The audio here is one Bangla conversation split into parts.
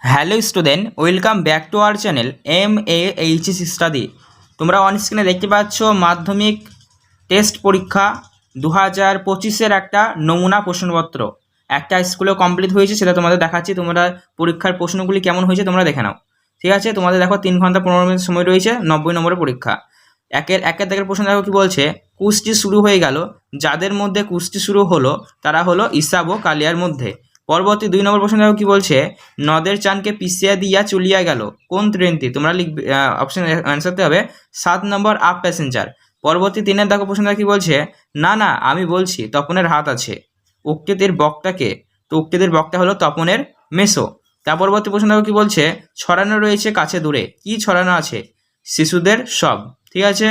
Hello student, welcome back to our channel MAHS study. তোমরা অন স্ক্রিনে দেখতে পাচ্ছ মাধ্যমিক টেস্ট পরীক্ষা 2025-এর একটা নমুনা প্রশ্নপত্র একটা স্কুলে কমপ্লিট হয়েছে, সেটা তোমাদের দেখাচ্ছি। তোমরা পরীক্ষার প্রশ্নগুলি কেমন হয়েছে তোমরা দেখে নাও, ঠিক আছে? তোমাদের দেখো 3 ঘন্টা 15 মিনিট সময় রয়েছে, 90 নম্বরের পরীক্ষা। একের দাগের প্রশ্ন দেখো কি বলছে। কুস্তি শুরু হয়ে গেল, যাদের মধ্যে কুস্তি শুরু হলো তারা হলো ইসাব ও কালিয়ার মধ্যে। পরবর্তী 2 নম্বর প্রশ্ন দেখো কি বলছে। নদের চানকে পিছিয়ে দিয়া চলিয়া গেল কোন ট্রেনটি? তোমরা লিখবে, অপশন অ্যান্সার দিতে হবে 7 নম্বর আপ প্যাসেঞ্জার। পরবর্তী 3-এর দেখো প্রশ্ন দেখো কি বলছে। না না আমি বলছি তপনের হাত আছে। উক্তিদের বক্তাকে? তো উক্তিদের বক্তা হলো তপনের মেসো। তার পরবর্তী প্রশ্ন দেখো কি বলছে। ছড়ানো রয়েছে কাছে দূরে, কি ছড়ানো আছে? শিশুদের সব, ঠিক আছে।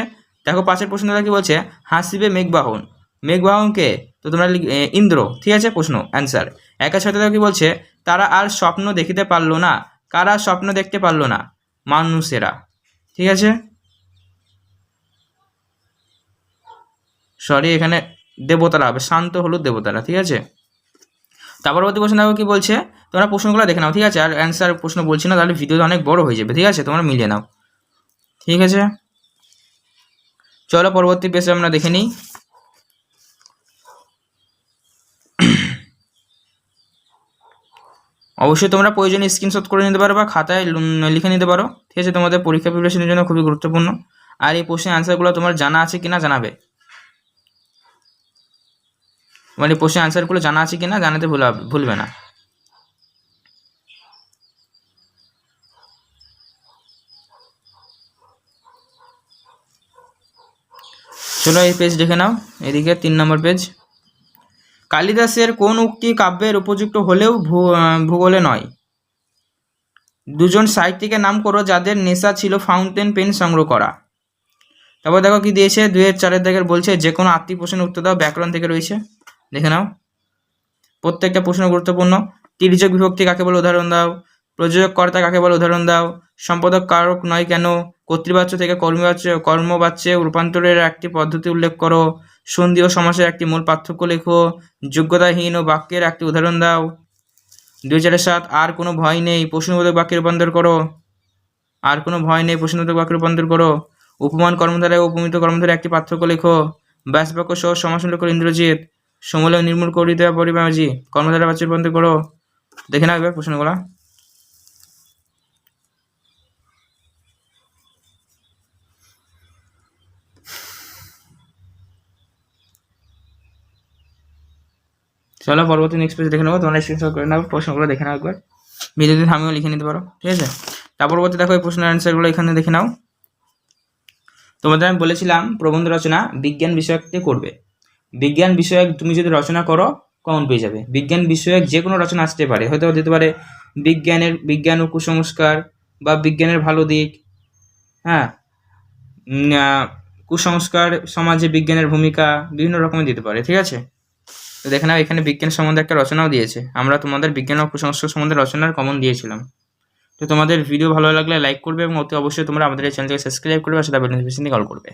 দেখো 5-এর প্রশ্নটা কি বলছে। হাসিবে মেঘবাহন, মেঘবাহনকে? তো তোমরা ইন্দ্র, ঠিক আছে প্রশ্ন অ্যান্সার। 1-এর 6 দেখো কি বলছে। তারা আর স্বপ্ন দেখিতে পারলো না, কারা স্বপ্ন দেখতে পারলো না? মানুষেরা, ঠিক আছে। সরি, এখানে দেবতারা হবে, শান্ত হলো দেবতারা, ঠিক আছে। তার পরবর্তী প্রশ্ন দেখো কি বলছে। তোমরা প্রশ্নগুলো দেখে নাও, ঠিক আছে। আর অ্যান্সার প্রশ্ন বলছি না, তাহলে ভিডিওটা অনেক বড় হয়ে যাবে, ঠিক আছে। তোমরা মিলিয়ে নাও, ঠিক আছে। চলো পরবর্তী পেজে আমরা দেখে নিই। অবশ্যই তোমরা প্রয়োজনীয় স্ক্রিনশট করে নিতে পারো বা খাতায় লিখে নিতে পারো, ঠিক আছে। তোমাদের পরীক্ষা প্রিপারেশনের জন্য খুবই গুরুত্বপূর্ণ। আর এই প্রশ্নের অ্যান্সারগুলো তোমার জানা আছে কিনা জানাবে, মানে প্রশ্নের অ্যান্সারগুলো জানা আছে কিনা জানাতে ভুলবে না। চলো এই পেজ দেখে নাও, এদিকে 3 নম্বর পেজ। কালিদাসের কোন উক্তি কাব্যের উপযুক্ত হলেও ভূগোলে নয়? দুজন সাহিত্যিকের নাম করো যাদের নেশা ছিল ফাউন্টেন পেন সংগ্রহ করা। তারপর দেখো কি দিয়েছে। 2-এর 4-এর দাগের বলছে যে কোনো আত্মীয় প্রশ্নের উত্তর দাও, ব্যাকরণ থেকে রয়েছে, দেখে নাও। প্রত্যেকটা প্রশ্ন গুরুত্বপূর্ণ। তির্যক বিভক্তি কাকে বলে উদাহরণ দাও। প্রযোজক কর্তা কাকে বলে উদাহরণ দাও। সম্পাদক কারক নয় কেন। কর্তৃবাচ্য থেকে কর্মবাচ্যে রূপান্তরের একটি পদ্ধতি উল্লেখ করো। সন্ধি ও সমাসের একটি মূল পার্থক্য লেখো। যোগ্যতাহীন ও বাক্যের একটি উদাহরণ দাও। 2-4-7 আর কোনো ভয় নেই প্রশ্নবোধক বাক্যে রূপান্তর করো। আর কোনো ভয় নেই প্রশ্নবোধক বাক্যে রূপান্তর করো। উপমান কর্মধারা ও উপমিত কর্মধারা একটি পার্থক্য লেখো। ব্যাস বাক্য সহ সমাস উল্লেখ করো ইন্দ্রজিৎ। সমূলে নির্মূল করে দেওয়া পরিমাজি কর্মধারা বাচ্য রূপান্তর করো। দেখে নাও এবার প্রশ্নগুলো। চলো পরবর্তী নেক্সট পেজ দেখে নেবো। তোমরা স্ক্রিনশট করে নাও, প্রশ্নগুলো দেখে নাও একবার, ভিডিওতে থামিও লিখে নিতে পারো, ঠিক আছে। তার পরবর্তী দেখো এই প্রশ্নের অ্যান্সারগুলো এখানে দেখে নাও। তোমাদের আমি বলেছিলাম প্রবন্ধ রচনা বিজ্ঞান বিষয়কতে করবে। বিজ্ঞান বিষয়ক তুমি যদি রচনা করো কমন পেয়ে যাবে। বিজ্ঞান বিষয়ক যে কোনো রচনা আসতে পারে, হয়তো দিতে পারে বিজ্ঞান ও কুসংস্কার, বা বিজ্ঞানের ভালো দিক, হ্যাঁ, কুসংস্কার সমাজে বিজ্ঞানের ভূমিকা, বিভিন্ন রকমের দিতে পারে, ঠিক আছে। তো দেখে নাও এখানে বিজ্ঞান সম্বন্ধে একটা রচনাও দিয়েছে। আমরা তোমাদের বিজ্ঞান ও কুসংস্কার সম্বন্ধে রচনার কমন দিয়েছিলাম। তো তোমাদের ভিডিও ভালো লাগলে লাইক করবে এবং অতি অবশ্যই তোমরা আমাদের এই চ্যানেলকে সাবস্ক্রাইব করবে আর সেটা বেল নোটিফিকেশন দিয়ে কল করবে।